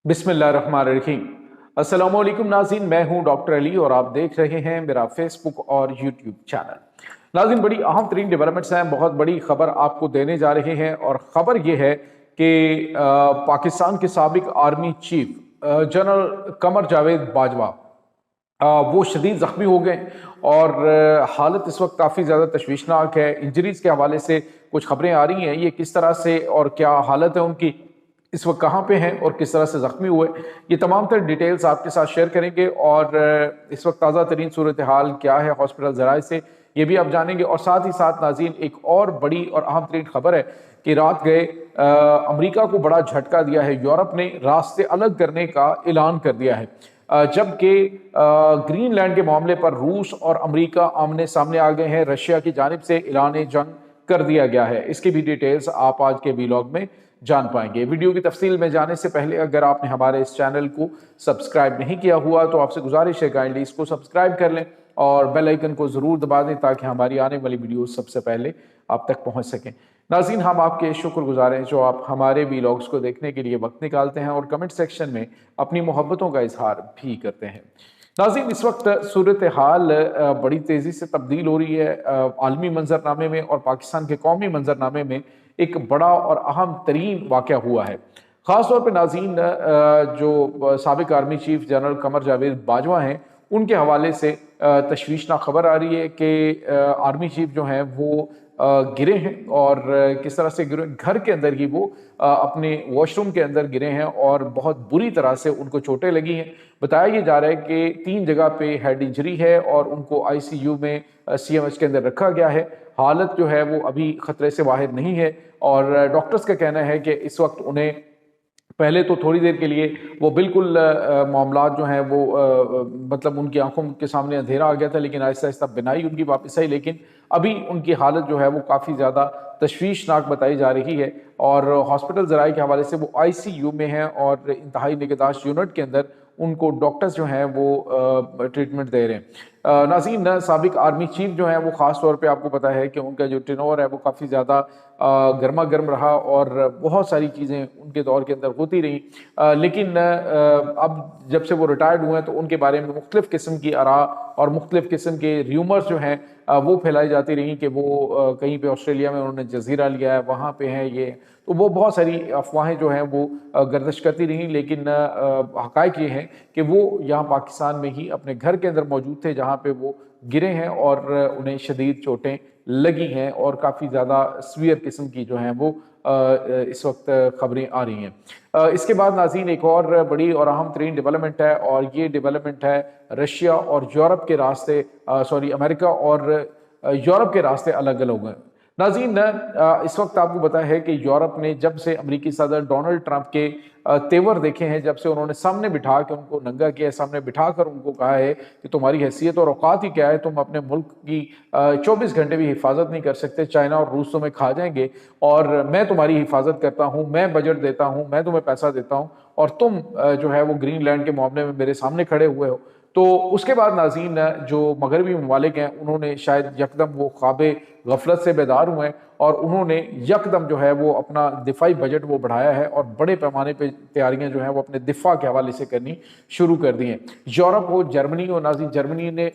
बिस्मिल्लाहिर्रहमानिर्रहीम। अस्सलाम वालेकुम नाज़रीन, मैं हूं डॉक्टर अली और आप देख रहे हैं मेरा फेसबुक और यूट्यूब चैनल। नाज़रीन, बड़ी अहम तरीन डेवलपमेंट्स हैं, बहुत बड़ी खबर आपको देने जा रहे हैं और ख़बर यह है कि पाकिस्तान के साबिक army chief general Qamar Javed Bajwa वो शदीद ज़ख्मी हो गए और हालत इस वक्त काफ़ी ज़्यादा तशवीशनाक है। इंजरीज़ के हवाले से कुछ खबरें आ रही हैं, ये किस तरह से और क्या हालत है उनकी, इस वक्त कहाँ पे हैं और किस तरह से ज़ख्मी हुए, ये तमाम तर डिटेल्स आपके साथ शेयर करेंगे। और इस वक्त ताज़ा तरीन सूरत हाल क्या है हॉस्पिटल ज़राए से, ये भी आप जानेंगे। और साथ ही साथ नाज़रीन, एक और बड़ी और अहम तरीन खबर है कि रात गए अमरीका को बड़ा झटका दिया है। यूरोप ने रास्ते अलग करने का ऐलान कर दिया है, जबकि ग्रीनलैंड के मामले पर रूस और अमरीका आमने सामने आ गए हैं। रशिया की जानिब से ऐलान जंग कर दिया गया है। इसकी भी डिटेल्स आप आज के वीलॉग में जान पाएंगे। वीडियो की तफसील में जाने से पहले अगर आपने हमारे इस चैनल को सब्सक्राइब नहीं किया हुआ तो आपसे गुजारिश है काइंडली इसको सब्सक्राइब कर लें और बेल आइकन को ज़रूर दबा दें ताकि हमारी आने वाली वीडियो सबसे पहले आप तक पहुंच सकें। नाज़रीन, हम आपके शुक्रगुजार हैं जो आप हमारे वीलॉग्स को देखने के लिए वक्त निकालते हैं और कमेंट सेक्शन में अपनी मोहब्बतों का इजहार भी करते हैं। नाज़रीन, इस वक्त सूरत हाल बड़ी तेज़ी से तब्दील हो रही है आलमी मंजरनामे में, और पाकिस्तान के कौमी मंजरनामे में एक बड़ा और अहम तरीन वाक़या हुआ है। ख़ास तौर पर नाज़रीन, जो साबिक army chief general Qamar Javed Bajwa हैं, उनके हवाले से तशवीशनाक खबर आ रही है कि आर्मी चीफ जो हैं वो गिरे हैं और किस तरह से गिरे, घर के अंदर ही वो अपने वॉशरूम के अंदर गिरे हैं और बहुत बुरी तरह से उनको चोटें लगी हैं। बताया ये जा रहा है कि 3 जगह पे हेड इंजरी है और उनको आईसीयू में सीएमएच के अंदर रखा गया है। हालत जो है वो अभी खतरे से बाहर नहीं है और डॉक्टर्स का कहना है कि इस वक्त उन्हें पहले तो थोड़ी देर के लिए वो बिल्कुल मामलात जो हैं वो मतलब उनकी आंखों के सामने अंधेरा आ गया था, लेकिन आहिस्ता आहिस्ता बिनाई उनकी वापस आई। लेकिन अभी उनकी हालत जो है वो काफ़ी ज़्यादा तशवीशनाक बताई जा रही है और हॉस्पिटल ज़राए के हवाले से वो आईसीयू में हैं और इंतहाई निगहदाश्त यूनिट के अंदर उनको डॉक्टर्स जो हैं वो ट्रीटमेंट दे रहे हैं। नाज़रीन, साबिक आर्मी चीफ जो हैं वो ख़ास तौर पे आपको पता है कि उनका जो टेनोर है वो काफ़ी ज़्यादा गर्मा गर्म रहा और बहुत सारी चीज़ें उनके दौर के अंदर होती रहीं, लेकिन अब जब से वो रिटायर्ड हुए हैं तो उनके बारे में मुख्तलिफ़ किस्म की आरा और मुख्तलिफ़ किस्म के र्यूमर्स जो हैं वो फैलाई जाती रहीं कि वो कहीं पे ऑस्ट्रेलिया में उन्होंने जजीरा लिया है, वहाँ पे हैं ये, तो वो बहुत सारी अफवाहें जो हैं वो गर्दिश करती रहीं। लेकिन हक़ाइक़ ये हैं कि वो यहाँ पाकिस्तान में ही अपने घर के अंदर मौजूद थे जहाँ पे वो गिरे हैं और उन्हें शदीद चोटें लगी हैं और काफ़ी ज़्यादा सीवियर किस्म की जो हैं वो इस वक्त खबरें आ रही हैं। इसके बाद नाज़रीन, एक और बड़ी और अहम तरीन डेवलपमेंट है और ये डेवलपमेंट है रशिया और यूरोप के रास्ते अमेरिका और यूरोप के रास्ते अलग अलग हैं। नाज़रीन, इस वक्त आपको पता है कि यूरोप ने जब से अमेरिकी सदर डोनाल्ड ट्रंप के तेवर देखे हैं, जब से उन्होंने सामने बिठा के उनको नंगा किया है, सामने बिठा कर उनको कहा है कि तुम्हारी हैसियत और औकात ही क्या है, तुम अपने मुल्क की 24 घंटे भी हिफाजत नहीं कर सकते, चाइना और रूस तुम्हें खा जाएंगे और मैं तुम्हारी हिफाजत करता हूँ, मैं बजट देता हूँ, मैं तुम्हें पैसा देता हूँ और तुम जो है वो ग्रीनलैंड के मामले में मेरे सामने खड़े हुए हो। तो उसके बाद नाज़रीन, जो मगरबी ममालिक हैं उन्होंने शायद यकदम वो ख्वाबे गफलत से बेदार हुए हैं और उन्होंने यकदम जो है वो अपना दिफाई बजट वो बढ़ाया है और बड़े पैमाने पे तैयारियां जो हैं वो अपने दिफा के हवाले से करनी शुरू कर दी हैं। यूरोप हो, जर्मनी हो, नाज़रीन जर्मनी ने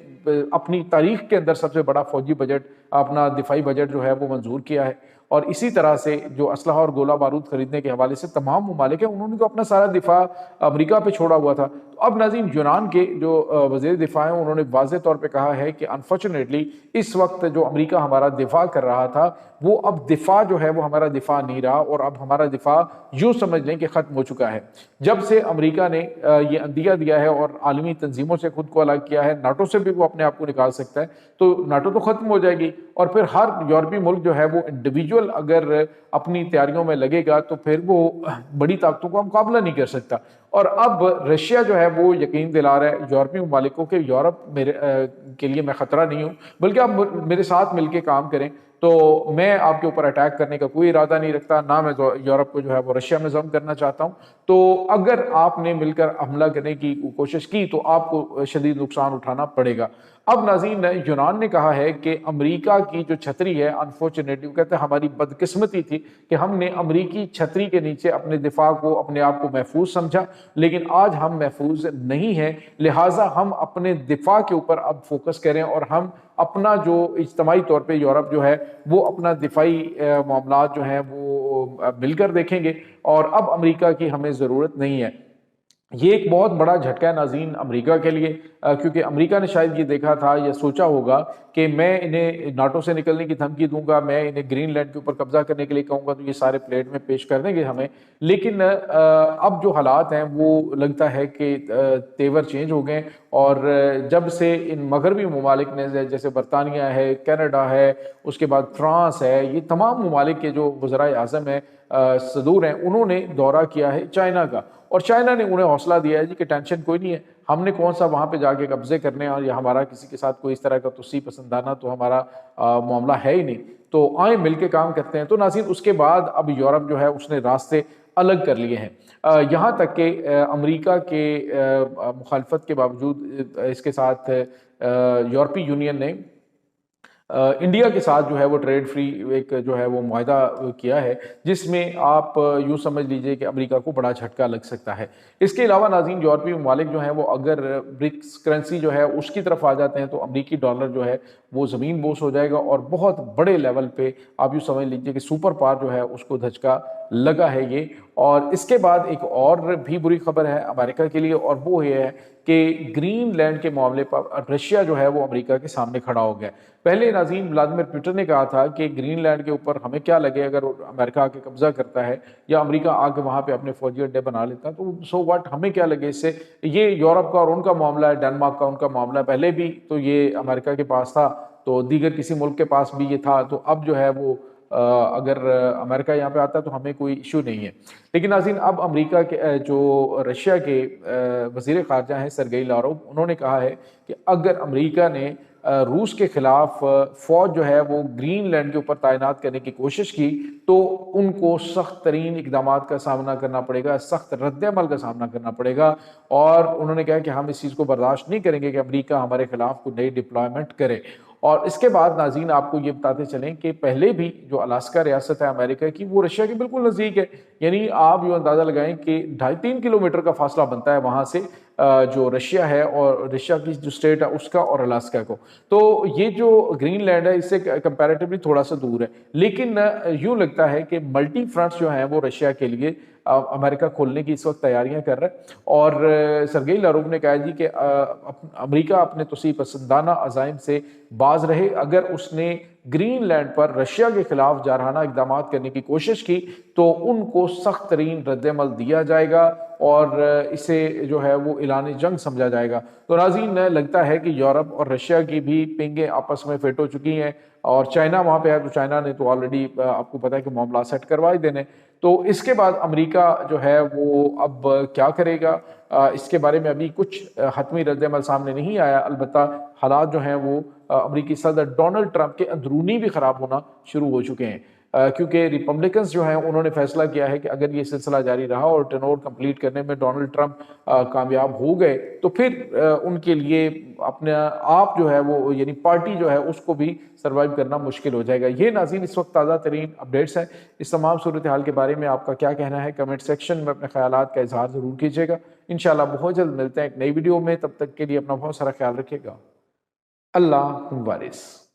अपनी तारीख के अंदर सबसे बड़ा फौजी बजट, अपना दिफाई बजट जो है वो मंजूर किया है और इसी तरह से जो असलहा और गोला बारूद खरीदने के हवाले से तमाम ममालिक हैं उन्होंने तो अपना सारा दिफा अमेरिका पे छोड़ा हुआ था। तो अब नाज़रीन, यूनान के जो वज़ीर दिफा हैं उन्होंने वाज़ेह तौर पे कहा है कि अनफॉर्चुनेटली इस वक्त जो अमेरिका हमारा दिफा कर रहा था वो अब दिफा जो है वो हमारा दिफा नहीं रहा और अब हमारा दिफा यूँ समझ लें कि ख़त्म हो चुका है। जब से अमेरिका ने ये अंदिया दिया है और आलमी तंजीमों से खुद को अलग किया है, नाटो से भी वो अपने आप को निकाल सकता है, तो नाटो तो ख़त्म हो जाएगी और फिर हर यूरोपीय मुल्क जो है वो इंडिविजुअल अगर अपनी तैयारियों में लगेगा तो फिर वो बड़ी ताकतों का मुकाबला नहीं कर सकता। और अब रशिया जो है वो यकीन दिला रहा है यूरोपीय ममालिकों के यूरोप मेरे के लिए मैं ख़तरा नहीं हूँ, बल्कि आप मेरे साथ मिलकर काम करें। تو میں آپ کے اوپر اٹیک کرنے کا کوئی ارادہ نہیں رکھتا، نہ میں یورپ کو جو ہے وہ رشیا میں ضم کرنا چاہتا ہوں۔ تو اگر آپ نے مل کر حملہ کرنے کی کوشش کی تو آپ کو شدید نقصان اٹھانا پڑے گا۔ اب ناظرین، یونان نے کہا ہے کہ امریکہ کی جو چھتری ہے، انفارچونیٹلی وہ کہتے ہیں ہماری بدقسمتی تھی کہ ہم نے امریکی چھتری کے نیچے اپنے دفاع کو، اپنے آپ کو محفوظ سمجھا، لیکن آج ہم محفوظ نہیں ہیں، لہٰذا ہم اپنے دفاع کے اوپر اب فوکس کریں اور ہم اپنا جو اجتماعی طور پہ یورپ جو ہے وہ اپنا دفاعی معاملات جو ہیں وہ مل کر دیکھیں گے، اور اب امریکہ کی ہمیں ضرورت نہیں ہے۔ یہ ایک بہت بڑا جھٹکا ہے ناظرین امریکہ کے لیے، کیونکہ امریکہ نے شاید یہ دیکھا تھا یا سوچا ہوگا کہ میں انہیں ناٹو سے نکلنے کی دھمکی دوں گا، میں انہیں گرین لینڈ کے اوپر قبضہ کرنے کے لیے کہوں گا تو یہ سارے پلیٹ میں پیش کر دیں گے ہمیں، لیکن اب جو حالات ہیں وہ لگتا ہے کہ تیور چینج ہو گئے، اور جب سے ان مغربی ممالک نے جیسے برطانیہ ہے، کینیڈا ہے، اس کے بعد فرانس ہے، یہ تمام ممالک کے جو وزرائے اعظم ہیں، صدور ہیں، انہوں نے دورہ کیا ہے چائنا کا، اور چائنا نے انہیں حوصلہ دیا ہے جی کہ ٹینشن کوئی نہیں ہے، ہم نے کون سا وہاں پہ جا کے قبضے کرنے ہیں، اور یا ہمارا کسی کے ساتھ کوئی اس طرح کا توسیع پسندانہ تو ہمارا معاملہ ہے ہی نہیں، تو آئیں مل کے کام کرتے ہیں۔ تو ناظرین، اس کے بعد اب یورپ جو ہے اس نے راستے الگ کر لیے ہیں، یہاں تک کہ امریکہ کے مخالفت کے باوجود اس کے ساتھ یورپی یونین نے انڈیا کے ساتھ جو ہے وہ ٹریڈ فری ایک جو ہے وہ معاہدہ کیا ہے، جس میں آپ یوں سمجھ لیجئے کہ امریکہ کو بڑا جھٹکا لگ سکتا ہے۔ اس کے علاوہ ناظرین، یورپی ممالک جو ہیں وہ اگر برکس کرنسی جو ہے اس کی طرف آ جاتے ہیں تو امریکی ڈالر جو ہے وہ زمین بوس ہو جائے گا، اور بہت بڑے لیول پہ آپ یوں سمجھ لیجئے کہ سپر پاور جو ہے اس کو دھچکا لگا ہے یہ۔ اور اس کے بعد ایک اور بھی بری خبر ہے امریکہ کے لیے، اور وہ یہ ہے کہ گرین لینڈ کے معاملے پر رشیا جو ہے وہ امریکہ کے سامنے کھڑا ہو گیا۔ پہلے ناظرین ولادیمیر پوٹن نے کہا تھا کہ گرین لینڈ کے اوپر ہمیں کیا لگے اگر امریکہ آ کے قبضہ کرتا ہے یا امریکہ آ کے وہاں پہ اپنے فوجی اڈے بنا لیتا، تو سو واٹ، ہمیں کیا لگے اس سے، یہ یورپ کا اور ان کا معاملہ ہے، ڈنمارک کا ان کا معاملہ ہے، پہلے بھی تو یہ امریکہ کے پاس تھا تو دیگر کسی ملک کے پاس بھی یہ تھا، تو اب جو ہے وہ اگر امریکہ یہاں پہ آتا ہے تو ہمیں کوئی ایشو نہیں ہے۔ لیکن ناظرین، اب امریکہ کے جو رشیا کے وزیر خارجہ ہیں سرگئی لاروف، انہوں نے کہا ہے کہ اگر امریکہ نے روس کے خلاف فوج جو ہے وہ گرین لینڈ کے اوپر تعینات کرنے کی کوشش کی تو ان کو سخت ترین اقدامات کا سامنا کرنا پڑے گا، سخت رد عمل کا سامنا کرنا پڑے گا، اور انہوں نے کہا کہ ہم اس چیز کو برداشت نہیں کریں گے کہ امریکہ ہمارے خلاف کوئی نئی ڈپلائمنٹ کرے۔ اور اس کے بعد ناظرین آپ کو یہ بتاتے چلیں کہ پہلے بھی جو الاسکا ریاست ہے امریکہ کی، وہ رشیا کے بالکل نزدیک ہے، یعنی آپ یہ اندازہ لگائیں کہ 2.5-3 کلومیٹر کا فاصلہ بنتا ہے وہاں سے جو رشیا ہے اور رشیا کی جو اسٹیٹ ہے اس کا اور الاسکا کو، تو یہ جو گرین لینڈ ہے اس سے کمپیریٹیولی تھوڑا سا دور ہے، لیکن یوں لگتا ہے کہ ملٹی فرنٹس جو ہیں وہ رشیا کے لیے امریکہ کھولنے کی اس وقت تیاریاں کر رہا ہے، اور سرگئی لاروف نے کہا جی کہ امریکہ اپنے توسیع پسندانہ عزائم سے باز رہے، اگر اس نے گرین لینڈ پر رشیا کے خلاف جارحانہ اقدامات کرنے کی کوشش کی تو ان کو سخت ترین رد عمل دیا جائے گا اور اسے جو ہے وہ اعلان جنگ سمجھا جائے گا۔ تو ناظرین، لگتا ہے کہ یورپ اور رشیا کی بھی پنگیں آپس میں فٹ ہو چکی ہیں، اور چائنا وہاں پہ ہے تو چائنا نے تو آلریڈی آپ کو پتا ہے کہ معاملات سیٹ کروا ہی دینے، تو اس کے بعد امریکہ جو ہے وہ اب کیا کرے گا اس کے بارے میں ابھی کچھ حتمی رد عمل سامنے نہیں آیا، البتہ حالات جو ہیں وہ امریکی صدر ڈونلڈ ٹرمپ کے اندرونی بھی خراب ہونا شروع ہو چکے ہیں، کیونکہ ریپبلکنز جو ہیں انہوں نے فیصلہ کیا ہے کہ اگر یہ سلسلہ جاری رہا اور ٹینور کمپلیٹ کرنے میں ڈونلڈ ٹرمپ کامیاب ہو گئے تو پھر ان کے لیے اپنے آپ جو ہے وہ یعنی پارٹی جو ہے اس کو بھی سروائیو کرنا مشکل ہو جائے گا۔ یہ ناظرین اس وقت تازہ ترین اپڈیٹس ہیں، اس تمام صورتحال کے بارے میں آپ کا کیا کہنا ہے کمنٹ سیکشن میں اپنے خیالات کا اظہار ضرور کیجیے گا۔ انشاءاللہ بہت جلد ملتے ہیں ایک نئی ویڈیو میں، تب تک کے لیے اپنا بہت سارا خیال رکھیے گا۔ اللہ حافظ۔